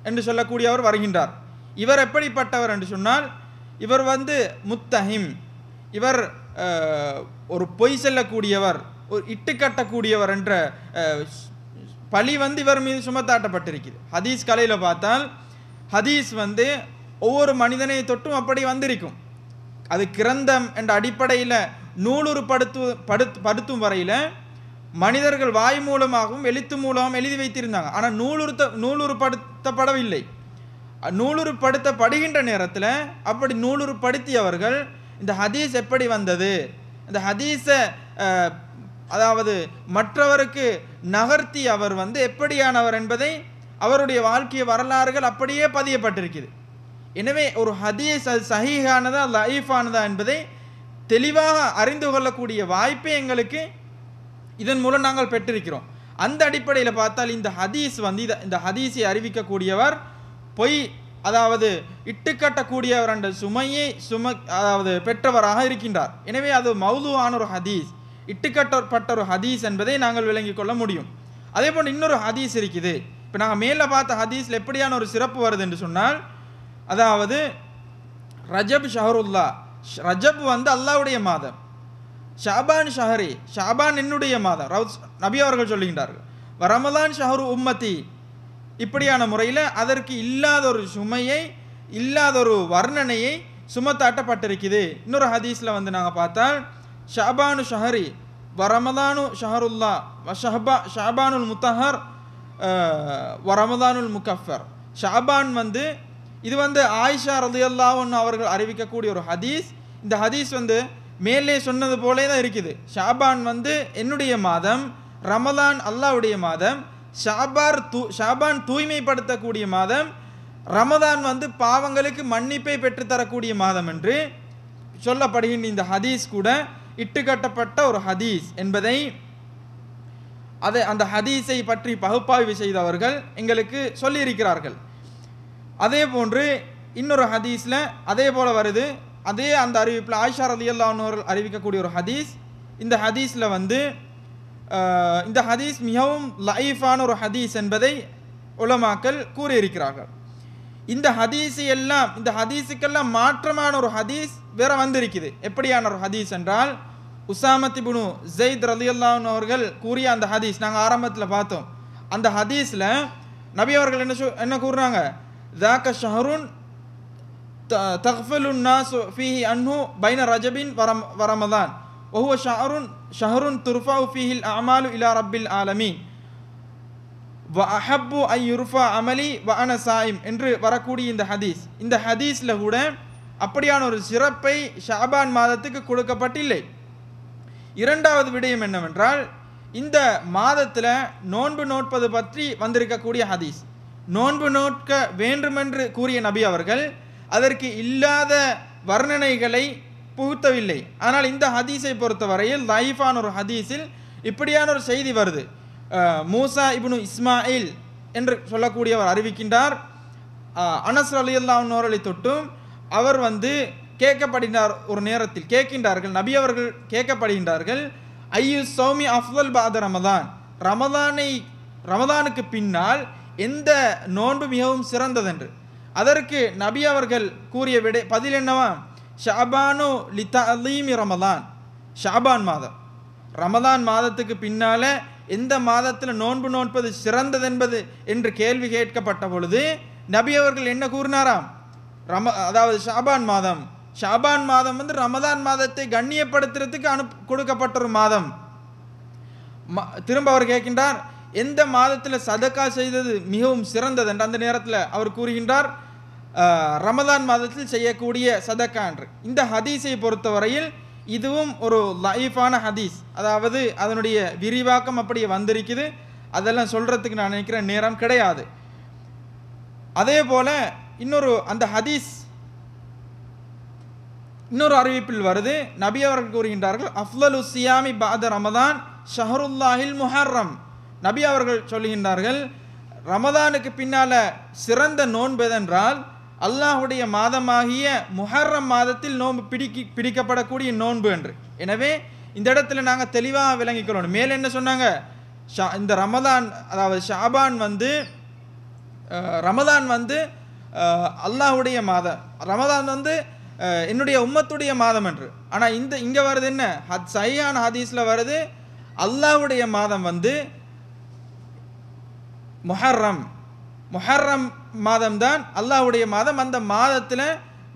என்று சொல்லக்கூடியவர் வருகின்றார். இவர் எப்படிப்பட்டவர் என்று சொன்னால், இவர் வந்து முத்தஹிம், இவர் ஒரு பொய் சொல்லக்கூடியவர், ஒரு இட்டுக்கட்டக்கூடியவர் என்ற பழி வந்து இவர் மீது சுமத்தாட்டப்பட்டிருக்கிறது. ஹதீஸ் கலையில் பார்த்தால் ஹதீஸ் வந்து ஒவ்வொரு மனிதனை தொட்டும் அப்படி வந்திருக்கும். அது கிரந்தம் என்ற அடிப்படையில் நூலுறு படுத்தும் வரையில் மனிதர்கள் வாய் மூலமாகவும் எழுத்து மூலமாகவும் எழுதி வைத்திருந்தாங்க. ஆனால் நூலுறுப்படுத்தப்படவில்லை. நூலுறுப்படுத்தப்படுகின்ற நேரத்தில் அப்படி நூலுறுப்படுத்தியவர்கள் இந்த ஹதீஸ் எப்படி வந்தது, இந்த ஹதீஸை அதாவது மற்றவருக்கு நகர்த்தி அவர் வந்து எப்படியானவர் என்பதை அவருடைய வாழ்க்கை வரலாறுகள் அப்படியே பதியப்பட்டிருக்குது. எனவே ஒரு ஹதீஸ் அது சஹீஹானதா லைஃபானதா என்பதை தெளிவாக அறிந்து கொள்ளக்கூடிய வாய்ப்பை எங்களுக்கு இதன் மூலம் நாங்கள் பெற்றிருக்கிறோம். அந்த அடிப்படையில் பார்த்தால் இந்த ஹதீஸ் வந்து இந்த ஹதீஸை அறிவிக்கக்கூடியவர் பொய், அதாவது இட்டுக்கட்டக்கூடியவர் என்ற சுமையை அதாவது பெற்றவராக இருக்கின்றார். எனவே அது மௌதுவான ஒரு ஹதீஸ், இட்டுக்கட்டப்பட்ட ஒரு ஹதீஸ் என்பதை நாங்கள் விளங்கிக் கொள்ள முடியும். அதே போன்று இன்னொரு ஹதீஸ் இருக்குது. இப்போ நாங்கள் மேலே பார்த்த ஹதீஸில் எப்படியான ஒரு சிறப்பு வருது என்று சொன்னால், அதாவது ரஜப் ஷஹருல்லா, ரஜப் வந்து அல்லாஹ்வுடைய மாதம், ஷாபான் ஷஹரி, ஷாபான் என்னுடைய மாதம் நபி அவர்கள் சொல்லுகின்றார்கள், ரமதான் ஷஹரு உம்மதி, இப்படியான முறையில் அதற்கு இல்லாத ஒரு சுமையை, இல்லாத ஒரு வர்ணனையை சுமத்தாட்டப்பட்டிருக்குது. இன்னொரு ஹதீஸில் வந்து நாங்கள் பார்த்தால் ஷாபானு ஷஹரி வ ரமதானு ஷஹருல்லா வ ஷாபானுல் முத்தஹர் வ ரமதானுல் முகஃபர். ஷாபான் வந்து இது வந்து ஆயிஷா ரலியல்லாஹு அன்ஹா அவர்கள் அறிவிக்கக்கூடிய ஒரு ஹதீஸ். இந்த ஹதீஸ் வந்து மேலே சொன்னது போலே தான் இருக்குது. ஷாபான் வந்து என்னுடைய மாதம், ரமலான் அல்லாஹ்வுடைய மாதம், ஷாபான் தூய்மைப்படுத்தக்கூடிய மாதம், ரமதான் வந்து பாவங்களுக்கு மன்னிப்பை பெற்றுத்தரக்கூடிய மாதம் என்று சொல்லப்படுகின்ற இந்த ஹதீஸ் கூட இட்டுக்கட்டப்பட்ட ஒரு ஹதீஸ் என்பதை அந்த ஹதீஸை பற்றி பகுப்பாய்வு செய்தவர்கள் எங்களுக்கு சொல்லியிருக்கிறார்கள். அதே போன்று இன்னொரு ஹதீஸில் அதே போல் வருது. அதே அந்த அறிவிப்பில் ஆயிஷா ரலியல்லாஹு அன்ஹா அவர்கள் அறிவிக்கக்கூடிய ஒரு ஹதீஸ். இந்த ஹதீஸில் வந்து இந்த ஹதீஸ் மிகவும் லைஃபான ஒரு ஹதீஸ் என்பதை உலமாக்கள் கூறியிருக்கிறார்கள். இந்த ஹதீஸுக்கெல்லாம் மாற்றமான ஒரு ஹதீஸ் வேற வந்திருக்குது. எப்படியான ஒரு ஹதீஸ் என்றால், உசாமத் இப்னு ஸைத் ரலியல்லாஹு அன்ஹு அவர்கள் கூறிய அந்த ஹதீஸ் நாங்கள் ஆரம்பத்தில் பார்த்தோம். அந்த ஹதீஸில் நபி அவர்கள் என்ன கூறுறாங்க, ذاك شهر تغفل الناس فيه عنه بين رجب ورمضان وهو شهر ترفع فيه الأعمال إلى رب العالمين وأحب أن يرفع عملي وأنا صائم என்று வரக்கூடிய இந்த ஹதீஸ்ல கூட அப்படியான ஒரு சிறப்பை ஷாபான் மாதத்துக்கு கொடுக்கப்பட்டில்லை. இரண்டாவது விடயம் என்னவென்றால், இந்த மாதத்தில் நோன்பு நோட்பது பற்றி வந்திருக்கக்கூடிய ஹதீஸ். நோன்பு நோட்க வேண்டுமென்று கூறிய நபி அவர்கள் அதற்கு இல்லாத வர்ணனைகளை புகுத்தவில்லை. ஆனால் இந்த ஹதீஸை பொறுத்தவரையில் லைஃபான ஒரு ஹதீஸில் இப்படியான ஒரு செய்தி வருது, மூசா இப்னு இஸ்மாயில் என்று சொல்லக்கூடியவர் அறிவிக்கின்றார். அனஸ் ரலியல்லாஹு அன்ஹு அவர்களை தொட்டும் அவர் கேட்கப்படுகிறார். ஒரு நேரத்தில் கேட்கின்றார்கள், நபி அவர்கள் கேட்கப்படுகின்றார்கள், ஐயு சௌமி அஃதல் பாத ரமதான், ரமதானுக்கு பின்னால் எந்த நோன்பு மிகவும் சிறந்ததென்று. அதற்கு நபி அவர்கள் கூறிய பதில் என்னவா? ஷாபானு லிதஅலீமி ரமதான், ஷாபான் மாதம், ரமதான் மாதத்துக்கு பின்னால எந்த மாதத்தில் நோன்பு நோன்பது சிறந்ததென்பது என்று கேள்வி கேட்கப்பட்ட பொழுது நபி அவர்கள் என்ன கூறினாராம்? அதாவது ஷாபான் மாதம். ஷாபான் மாதம் ரமதான் மாதத்தை கண்ணியப்படுத்துறதுக்கு கொடுக்கப்பட்ட ஒரு மாதம். திரும்ப அவர் கேட்கின்றார், எந்த மாதத்தில் சதக்கா செய்தது மிகவும் சிறந்தது என்று. அந்த நேரத்தில் அவர் கூறுகின்றார், ரமதான் மாதத்தில் செய்யக்கூடிய சதக்கா என்று. இந்த ஹதீஸை பொறுத்தவரையில் இதுவும் ஒரு லைஃபான ஹதீஸ், அதாவது அதனுடைய விரிவாக்கம் அப்படியே வந்திருக்குது. அதெல்லாம் சொல்றதுக்கு நான் நினைக்கிறேன் நேரம் கிடையாது. அதே போல அந்த ஹதீஸ் இன்னொரு அறிவிப்பில் வருது. நபி அவர்கள் கூறுகின்றார்கள், அஃலலு சியாமி பாத ரமதான் ஷஹருல்லாஹில் முஹர்ரம். நபி அவர்கள் சொல்லுகின்றார்கள், ரமதானுக்கு பின்னால சிறந்த நோன்பு எதென்றால் அல்லாஹுடைய மாதமாகிய முஹர்ரம் மாதத்தில் நோன்பு பிடிக்கப்படக்கூடிய நோன்பு என்று. எனவே இந்த இடத்துல நாங்கள் தெளிவாக விளங்கிக் கொள்ளணும். மேலே என்ன சொன்னாங்க? இந்த ரமதான், அதாவது ஷாபான் ரமதான் அல்லாஹுடைய மாதம், ரமதான் என்னுடைய உம்மத்துடைய மாதம் என்று. ஆனால் இங்கே வருது என்ன? சஹீஹான ஹதீஸில் வருது, அல்லாஹுடைய மாதம் முஹர்ரம் மாதம் தான் அல்லாஹுடைய மாதம். அந்த மாதத்தில்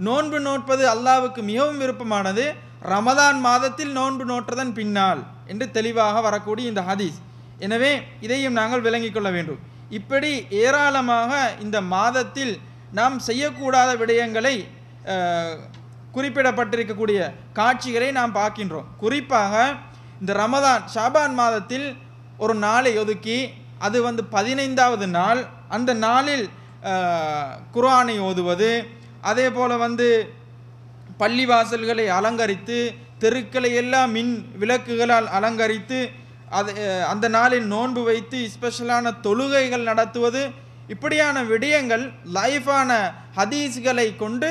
நோன்பு நோட்பது அல்லாஹ்வுக்கு மிகவும் விருப்பமானது ரமதான் மாதத்தில் நோன்பு நோற்றதன் பின்னால் என்று தெளிவாக வரக்கூடிய இந்த ஹதீஸ். எனவே இதையும் நாங்கள் விளங்கிக் கொள்ள வேண்டும். இப்படி ஏராளமாக இந்த மாதத்தில் நாம் செய்யக்கூடாத விடயங்களை குறிப்பிடப்பட்டிருக்கக்கூடிய காட்சிகளை நாம் பார்க்கின்றோம். குறிப்பாக இந்த ரமதான் ஷாபான் மாதத்தில் ஒரு நாளை ஒதுக்கி, அது 15வது நாள், அந்த நாளில் குர்ஆனை ஓதுவது, அதே போல் பள்ளிவாசல்களை அலங்கரித்து, தெருக்களை எல்லாம் மின் விளக்குகளால் அலங்கரித்து, அந்த நாளில் நோன்பு வைத்து ஸ்பெஷலான தொழுகைகள் நடத்துவது, இப்படியான விடயங்கள் லைஃபான ஹதீஸ்களை கொண்டு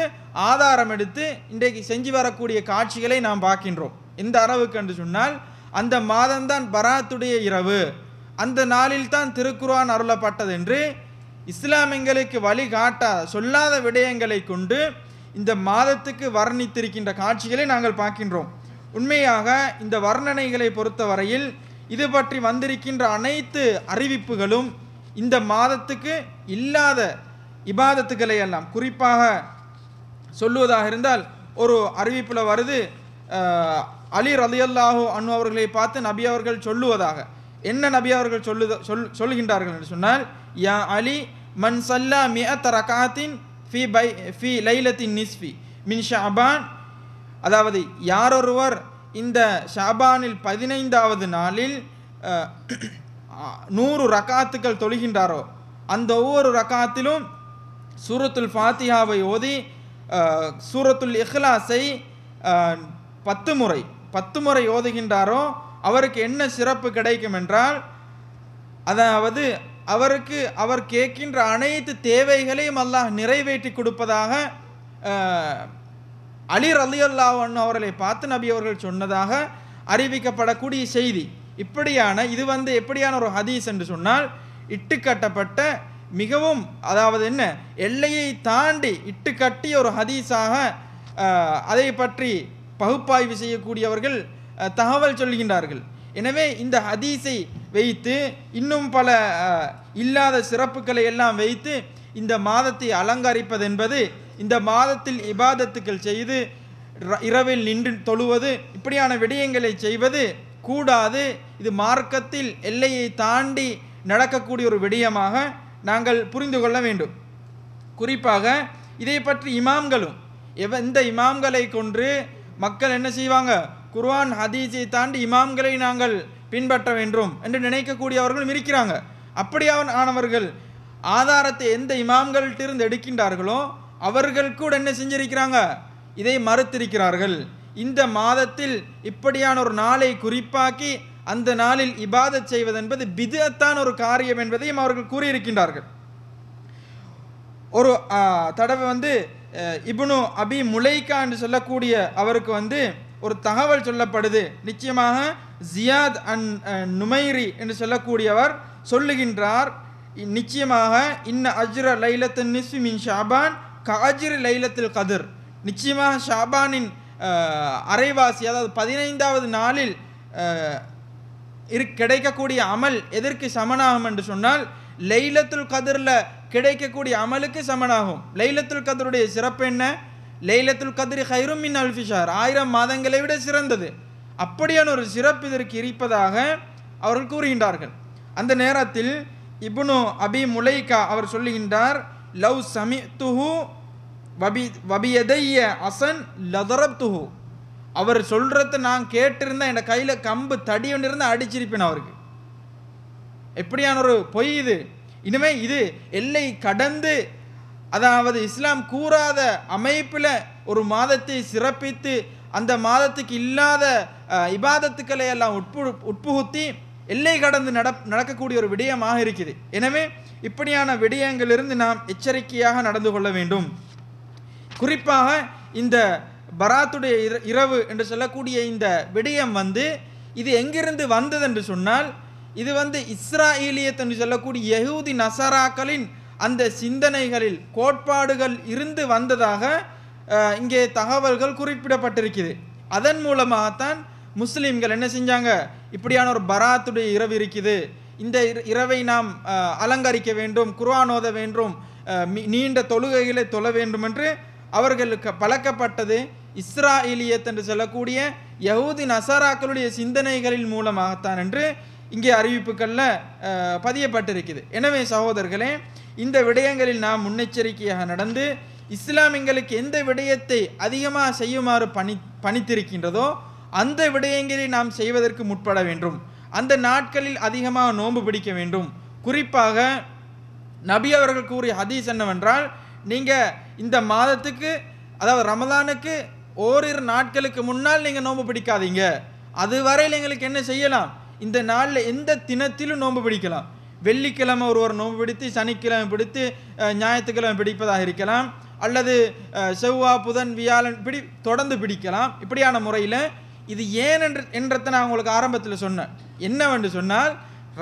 ஆதாரம் எடுத்து இன்றைக்கு செஞ்சு வரக்கூடிய காட்சிகளை நாம் பார்க்கின்றோம். எந்த அளவுக்கு என்று சொன்னால், அந்த மாதம்தான் பராத்துடைய இரவு, அந்த நாளில் தான் திருக்குர்ஆன் அருளப்பட்டது என்று இஸ்லாம் எங்களுக்கு வழிகாட்டாத சொல்லாத விடயங்களை கொண்டு இந்த மாதத்துக்கு வர்ணித்திருக்கின்ற காட்சிகளை நாங்கள் பார்க்கின்றோம். உண்மையாக இந்த வர்ணனைகளை பொறுத்தவரையில் இது பற்றி வந்திருக்கின்ற அனைத்து அறிவிப்புகளும் இந்த மாதத்துக்கு இல்லாத இபாதத்துக்களை எல்லாம், குறிப்பாக சொல்லுவதாக இருந்தால் ஒரு அறிவிப்பில் வருது, அலி ரலியல்லாஹு அன்ஹு அவர்களை பார்த்து நபி அவர்கள் சொல்லுவதாக. என்ன நபி அவர்கள் சொல்லுகின்றார்கள் என்று சொன்னால், யா அலி மன் சல்லா மிஅத் ரகாத்தின் ஃபி லைலத்தின் நிஸ்ஃபி மின் ஷஅபான், அதாவது யாரொருவர் இந்த ஷாபானில் 15வது நாளில் 100 ரகாத்துக்கள் தொழுகின்றாரோ, அந்த ஒவ்வொரு ரகாத்திலும் சூரத்துல் ஃபாத்திஹாவை ஓதி சூரத்துல் இஹ்லாஸை 10 முறை ஓதுகின்றாரோ அவருக்கு என்ன சிறப்பு கிடைக்கும் என்றால், அதாவது அவர் கேட்கின்ற அனைத்து தேவைகளையும் அல்லாஹ் நிறைவேற்றி கொடுப்பதாக அலி ரலியல்லாஹு அன்ஹு அவர்களை பார்த்து நபி அவர்கள் சொன்னதாக அறிவிக்கப்படக்கூடிய செய்தி. இப்படியான இது எப்படியான ஒரு ஹதீஸ் என்று சொன்னால், இட்டுக்கட்டப்பட்ட மிகவும், அதாவது என்ன, எல்லையை தாண்டி இட்டுக்கட்டிய ஒரு ஹதீஸாக அதை பற்றி பகுப்பாய்வு செய்யக்கூடியவர்கள் தகவல் சொல்கின்றார்கள். எனவே இந்த ஹதீஸை வைத்து இன்னும் பல இல்லாத சிறப்புகளை எல்லாம் வைத்து இந்த மாதத்தை அலங்கரிப்பது என்பது, இந்த மாதத்தில் இபாதத்துக்கள் செய்து இரவில் நின்று தொழுவது, இப்படியான விடயங்களை செய்வது கூடாது. இது மார்க்கத்தில் எல்லையை தாண்டி நடக்கக்கூடிய ஒரு விடயமாக நாங்கள் புரிந்து கொள்ள வேண்டும். குறிப்பாக இதை பற்றி இமாம்களும், இந்த இமாம்களை கொன்று மக்கள் என்ன செய்வாங்க, குர்ஆன் ஹதீஸை தாண்டி இமாம்களை நாங்கள் பின்பற்ற வேண்டும் என்று நினைக்கக்கூடியவர்களும் இருக்கிறாங்க. அப்படியானவர்கள் ஆதாரத்தை எந்த இமாம்கள்ட்டிருந்து எடுக்கின்றார்களோ அவர்கள் கூட என்ன செஞ்சிருக்கிறாங்க, இதை மறுத்திருக்கிறார்கள். இந்த மாதத்தில் இப்படியான ஒரு நாளை குறிப்பாக்கி அந்த நாளில் இபாதத் செய்வது என்பது பித்அத்தான ஒரு காரியம் என்பதையும் அவர்கள் கூறியிருக்கின்றார்கள். ஒரு தடவை இப்னு அபி முலைகா என்று சொல்லக்கூடிய அவருக்கு ஒரு தகவல் சொல்லப்படுது. நிச்சயமாக ஜியாத் நுமைரி என்று சொல்லக்கூடியவர் சொல்லுகின்றார், நிச்சயமாக இன்ன அஜ்ர லைலத்துன் நிஸ்ஃபி மின் ஷாபான் கஅஜ்ரி லைலத்துல் கத்ர், நிச்சயமாக ஷாபானின் அரைவாசி, அதாவது 15வது நாளில் கிடைக்கக்கூடிய அமல் எதற்கு சமனாகும் என்று சொன்னால் லைலத்துல் கத்ரில் கிடைக்கக்கூடிய அமலுக்கு சமனாகும். லைலத்துல் கத்ருடைய சிறப்பு என்ன? லைலத்துல் கத்ரி கைரும் மின் அல்ஃபி ஷஹர், 1000 மாதங்களை விட சிறந்தது. அப்படியான ஒரு சிறப்பு இதற்கு இருப்பதாக அவர்கள் கூறுகின்றார்கள். அந்த நேரத்தில் இப்னு அபி முலைகா அவர் சொல்லுகின்றார், லவ் சமிஅத்துஹு வபியதைய அசன் லதரப்துஹு, அவர் சொல்றத நான் கேட்டிருந்தா என் கையில கம்பு தடி ஒன்று இருந்தால் அடிச்சிருப்பேன் அவருக்கு. எப்படியான ஒரு பொய் இது! இனிமே இது எல்லை கடந்து, அதாவது இஸ்லாம் கூறாத அமைப்பில் ஒரு மாதத்தை சிறப்பித்து அந்த மாதத்துக்கு இல்லாத இபாதத்துக்களை எல்லாம் உட்புகுத்தி எல்லை கடந்து நடக்கக்கூடிய ஒரு விடயமாக இருக்குது. எனவே இப்படியான விடயங்களிலிருந்து நாம் எச்சரிக்கையாக நடந்து கொள்ள வேண்டும். குறிப்பாக இந்த பராத்துடைய இரவு என்று சொல்லக்கூடிய இந்த விடயம் இது எங்கிருந்து வந்தது என்று சொன்னால், இது இஸ்ராயலியத் என்று சொல்லக்கூடிய யஹூதி நசராக்களின் அந்த சிந்தனைகளில் கோட்பாடுகள் இருந்து வந்ததாக இங்கே தகவல்கள் குறிப்பிடப்பட்டிருக்குது. அதன் மூலமாகத்தான் முஸ்லீம்கள் என்ன செஞ்சாங்க, இப்படியான ஒரு பராத்துடைய இரவு இருக்குது, இந்த இரவை நாம் அலங்கரிக்க வேண்டும், குர்ஆன் ஓத வேண்டும், நீண்ட தொழுகைகளை தொழ வேண்டும் என்று அவர்களுக்கு பழக்கப்பட்டது இஸ்ராயலியத் என்று சொல்லக்கூடிய யஹூதி நசராக்களுடைய சிந்தனைகளின் மூலமாகத்தான் என்று இங்கே அறிவிப்புகளில் பதியப்பட்டிருக்குது. எனவே சகோதரர்களே, இந்த விடயங்களில் நாம் முன்னெச்சரிக்கையாக நடந்து இஸ்லாமியங்களுக்கு எந்த விடயத்தை அதிகமாக செய்யுமாறு பணித்திருக்கின்றதோ அந்த விடயங்களை நாம் செய்வதற்கு முற்பட வேண்டும். அந்த நாட்களில் அதிகமாக நோன்பு பிடிக்க வேண்டும். குறிப்பாக நபி அவர்கள் கூறிய ஹதீஸ் என்னவென்றால், நீங்கள் இந்த மாதத்துக்கு, அதாவது ரமலானுக்கு ஓரிரு நாட்களுக்கு முன்னால் நீங்கள் நோன்பு பிடிக்காதீங்க. அதுவரையில் எங்களுக்கு என்ன செய்யலாம், இந்த நாளில் எந்த தினத்திலும் நோன்பு பிடிக்கலாம். வெள்ளிக்கிழமை ஒருவர் நோன்பு பிடித்து சனிக்கிழமை பிடித்து ஞாயிற்றுக்கிழமை பிடிப்பதாக இருக்கலாம், அல்லது செவ்வாய் புதன் வியாழன் தொடர்ந்து பிடிக்கலாம். இப்படியான முறையில் இது ஏன் என்றதை நான் உங்களுக்கு ஆரம்பத்தில் சொன்னேன். என்னவென்று சொன்னால்,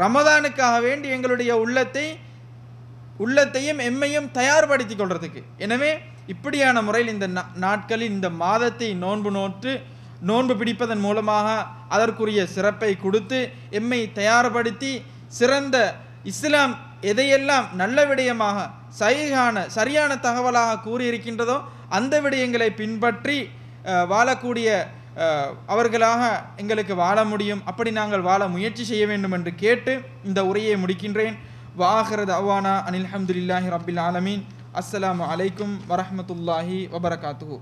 ரமதானுக்காக வேண்டி எங்களுடைய உள்ளத்தையும் எம்மையும் தயார்படுத்தி கொள்றதுக்கு. எனவே இப்படியான முறையில் இந்த நாட்களில் இந்த மாதத்தை நோன்பு பிடிப்பதன் மூலமாக அதற்குரிய சிறப்பை கொடுத்து எம்மை தயார்படுத்தி சிறந்த இஸ்லாம் எதையெல்லாம் நல்ல விடயமாக சரியான தகவலாக கூறியிருக்கின்றதோ அந்த விடயங்களை பின்பற்றி வாழக்கூடிய அவர்களாக எங்களுக்கு வாழ முடியும். அப்படி நாங்கள் வாழ முயற்சி செய்ய வேண்டும் என்று கேட்டு இந்த உரையை முடிக்கின்றேன். வாஹிர தஅவானா அனில் ஹம்துலில்லாஹி ரப்பில் ஆலமீன். அஸ்ஸலாமு அலைக்கும் வரஹ்மத்துல்லாஹி வபரகாத்துஹு.